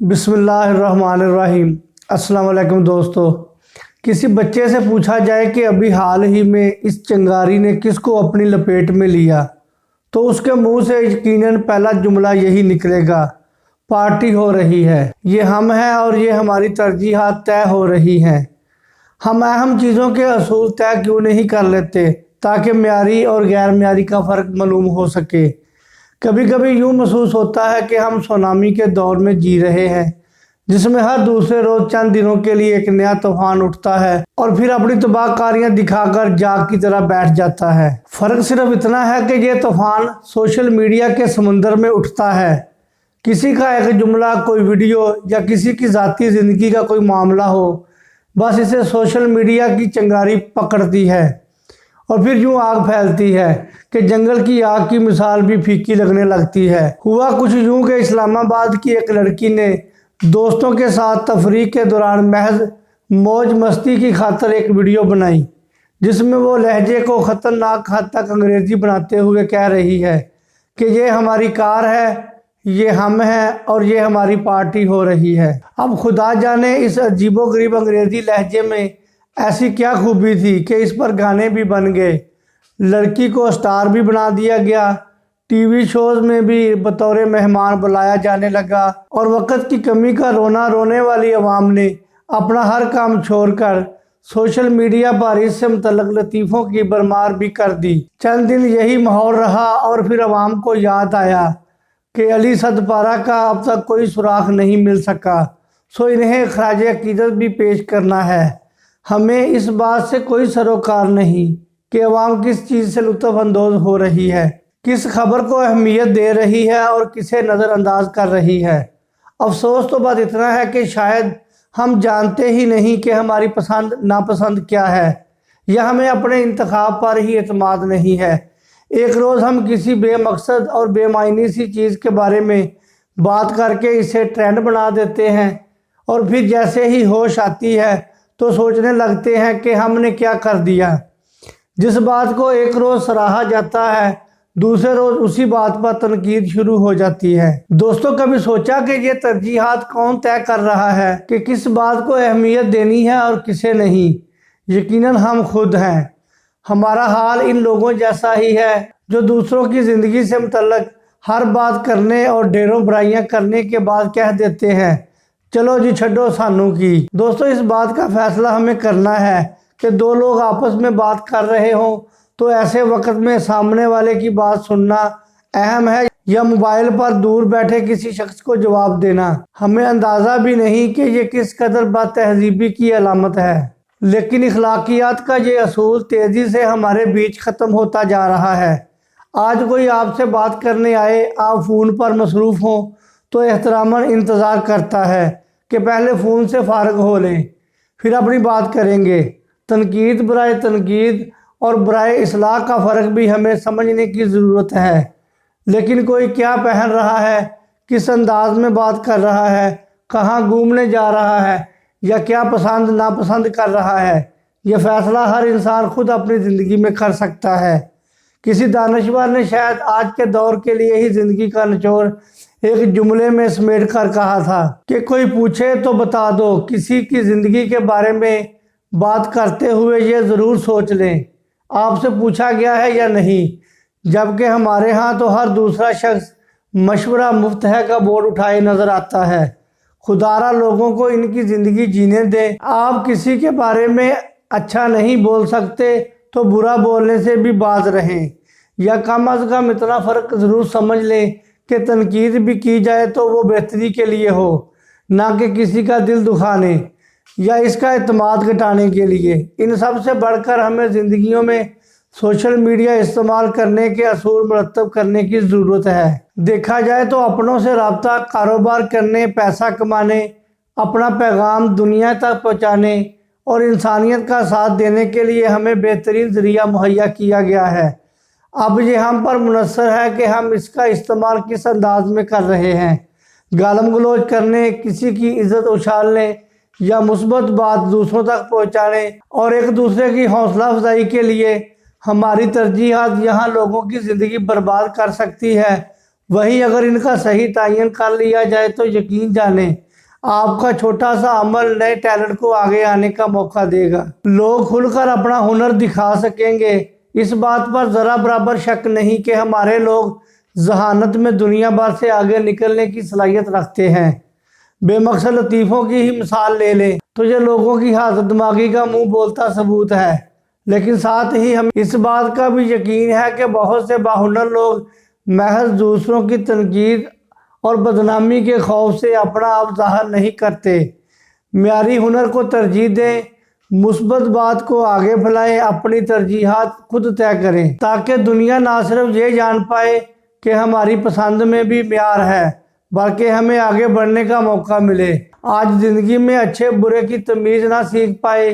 बिस्मिल्लाहिर्रहमानिर्रहीम। अस्सलाम वालेकुम दोस्तों। किसी बच्चे से पूछा जाए कि अभी हाल ही में इस चिंगारी ने किसको अपनी लपेट में लिया, तो उसके मुंह से यकीनन पहला जुमला यही निकलेगा, पार्टी हो रही है। ये हम हैं और ये हमारी तरजीहात तय हो रही हैं। हम अहम चीज़ों के असूल तय क्यों नहीं कर लेते ताकि म्यारी और गैर म्यारी का फ़र्क मालूम हो सके। कभी कभी यूँ महसूस होता है कि हम सुनामी के दौर में जी रहे हैं, जिसमें हर दूसरे रोज़ चंद दिनों के लिए एक नया तूफान उठता है और फिर अपनी तबाहकारियां दिखाकर जाग की तरह बैठ जाता है। फ़र्क सिर्फ इतना है कि ये तूफान सोशल मीडिया के समुंदर में उठता है। किसी का एक जुमला, कोई वीडियो या किसी की ज़ाती ज़िंदगी का कोई मामला हो, बस इसे सोशल मीडिया की चिंगारी पकड़ती है और फिर यूँ आग फैलती है कि जंगल की आग की मिसाल भी फीकी लगने लगती है। हुआ कुछ यूँ कि इस्लामाबाद की एक लड़की ने दोस्तों के साथ तफरीह के दौरान महज मौज मस्ती की खातिर एक वीडियो बनाई, जिसमें वो लहजे को ख़तरनाक हद तक अंग्रेज़ी बनाते हुए कह रही है कि ये हमारी कार है, ये हम हैं और ये हमारी पार्टी हो रही है। अब खुदा जाने इस अजीबोगरीब अंग्रेज़ी लहजे में ऐसी क्या खूबी थी कि इस पर गाने भी बन गए, लड़की को स्टार भी बना दिया गया, टीवी शोज़ में भी बतौर मेहमान बुलाया जाने लगा और वक्त की कमी का रोना रोने वाली अवाम ने अपना हर काम छोड़कर सोशल मीडिया पर इससे मुतल्लक लतीफ़ों की बरमार भी कर दी। चंद दिन यही माहौल रहा और फिर अवाम को याद आया कि अली सदपारा का अब तक कोई सुराग नहीं मिल सका, सो इन्हें खराज अकीदत भी पेश करना है। हमें इस बात से कोई सरोकार नहीं कि अवाम किस चीज़ से लुत्फ़ अंदोज़ हो रही है, किस खबर को अहमियत दे रही है और किसे नज़रअंदाज कर रही है। अफसोस तो बात इतना है कि शायद हम जानते ही नहीं कि हमारी पसंद नापसंद क्या है, या हमें अपने इंतखाब पर ही एतमाद नहीं है। एक रोज़ हम किसी बेमकसद और बेमायनी सी चीज़ के बारे में बात करके इसे ट्रेंड बना देते हैं और फिर जैसे ही होश आती है तो सोचने लगते हैं कि हमने क्या कर दिया। जिस बात को एक रोज़ सराहा जाता है, दूसरे रोज़ उसी बात पर तनकीद शुरू हो जाती है। दोस्तों, कभी सोचा कि ये तरजीहात कौन तय कर रहा है कि किस बात को अहमियत देनी है और किसे नहीं? यकीनन हम खुद हैं। हमारा हाल इन लोगों जैसा ही है जो दूसरों की ज़िंदगी से मुतल्लक हर बात करने और ढेरों बुराइयां करने के बाद कह देते हैं, चलो जी छड्डो सानू की। दोस्तों, इस बात का फैसला हमें करना है कि दो लोग आपस में बात कर रहे हों तो ऐसे वक्त में सामने वाले की बात सुनना अहम है या मोबाइल पर दूर बैठे किसी शख्स को जवाब देना। हमें अंदाज़ा भी नहीं कि ये किस कदर बदतहजीबी की अलामत है, लेकिन इखलाकियात का ये असूल तेज़ी से हमारे बीच ख़त्म होता जा रहा है। आज कोई आपसे बात करने आए, आप फ़ोन पर मसरूफ़ हों तो एहतरामन इंतज़ार करता है कि पहले फ़ोन से फ़ारग हो लें, फिर अपनी बात करेंगे। तनकीद बराए तनकीद और बराए इस्लाह का फ़र्क भी हमें समझने की ज़रूरत है। लेकिन कोई क्या पहन रहा है, किस अंदाज में बात कर रहा है, कहाँ घूमने जा रहा है या क्या पसंद नापसंद कर रहा है, यह फ़ैसला हर इंसान खुद अपनी ज़िंदगी में कर सकता है। किसी दानश्वर ने शायद आज के दौर के लिए ही ज़िंदगी का निचोड़ एक जुमले में समेट कर कहा था कि कोई पूछे तो बता दो, किसी की ज़िंदगी के बारे में बात करते हुए ये ज़रूर सोच लें आपसे पूछा गया है या नहीं। जबकि हमारे यहाँ तो हर दूसरा शख्स मशवरा मुफ्त है का बोर्ड उठाए नज़र आता है। खुदारा लोगों को इनकी ज़िंदगी जीने दें। आप किसी के बारे में अच्छा नहीं बोल सकते तो बुरा बोलने से भी बाज रहें, या कम अज़ कम इतना फ़र्क ज़रूर समझ लें कि तनकीद भी की जाए तो वो बेहतरी के लिए हो, ना कि किसी का दिल दुखाने या इसका एतमाद घटाने के लिए। इन सब से बढ़कर हमें ज़िंदगियों में सोशल मीडिया इस्तेमाल करने के असूल मुरतब करने की ज़रूरत है। देखा जाए तो अपनों से रब्ता, कारोबार करने, पैसा कमाने, अपना पैगाम दुनिया तक पहुँचाने और इंसानियत का साथ देने के लिए हमें बेहतरीन ज़रिया मुहैया किया गया है। अब ये हम पर मुनसर है कि हम इसका इस्तेमाल किस अंदाज में कर रहे हैं। गालम गलोच करने, किसी की इज़्ज़त उछालने या मुस्बत बात दूसरों तक पहुंचाने और एक दूसरे की हौसला अफजाई के लिए हमारी तरजीहात यहाँ लोगों की ज़िंदगी बर्बाद कर सकती है। वहीं अगर इनका सही तयन कर लिया जाए तो यकीन जाने آپ کا چھوٹا سا عمل نئے ٹیلنٹ کو آگے آنے کا موقع دے گا۔ لوگ کھل کر اپنا ہنر دکھا سکیں گے۔ اس بات پر ذرا برابر شک نہیں کہ ہمارے لوگ ذہانت میں دنیا بھر سے آگے نکلنے کی صلاحیت رکھتے ہیں۔ بے مقصد لطیفوں کی ہی مثال لے لیں تو یہ لوگوں کی حاضر دماغی کا منہ بولتا ثبوت ہے، لیکن ساتھ ہی ہم اس بات کا بھی یقین ہے کہ بہت سے باہنر لوگ محض دوسروں کی تنقید اور بدنامی کے خوف سے اپنا آپ ظاہر نہیں کرتے۔ معیاری ہنر کو ترجیح دیں، مثبت بات کو آگے پھیلائیں، اپنی ترجیحات خود طے کریں تاکہ دنیا نہ صرف یہ جان پائے کہ ہماری پسند میں بھی معیار ہے بلکہ ہمیں آگے بڑھنے کا موقع ملے۔ آج زندگی میں اچھے برے کی تمیز نہ سیکھ پائے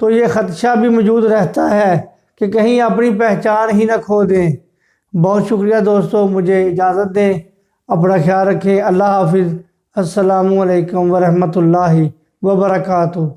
تو یہ خدشہ بھی موجود رہتا ہے کہ کہیں اپنی پہچان ہی نہ کھو دیں۔ بہت شکریہ دوستو، مجھے اجازت دیں، اپنا خیال رکھیں۔ اللہ حافظ۔ السلام علیکم ورحمۃ اللہ وبرکاتہ۔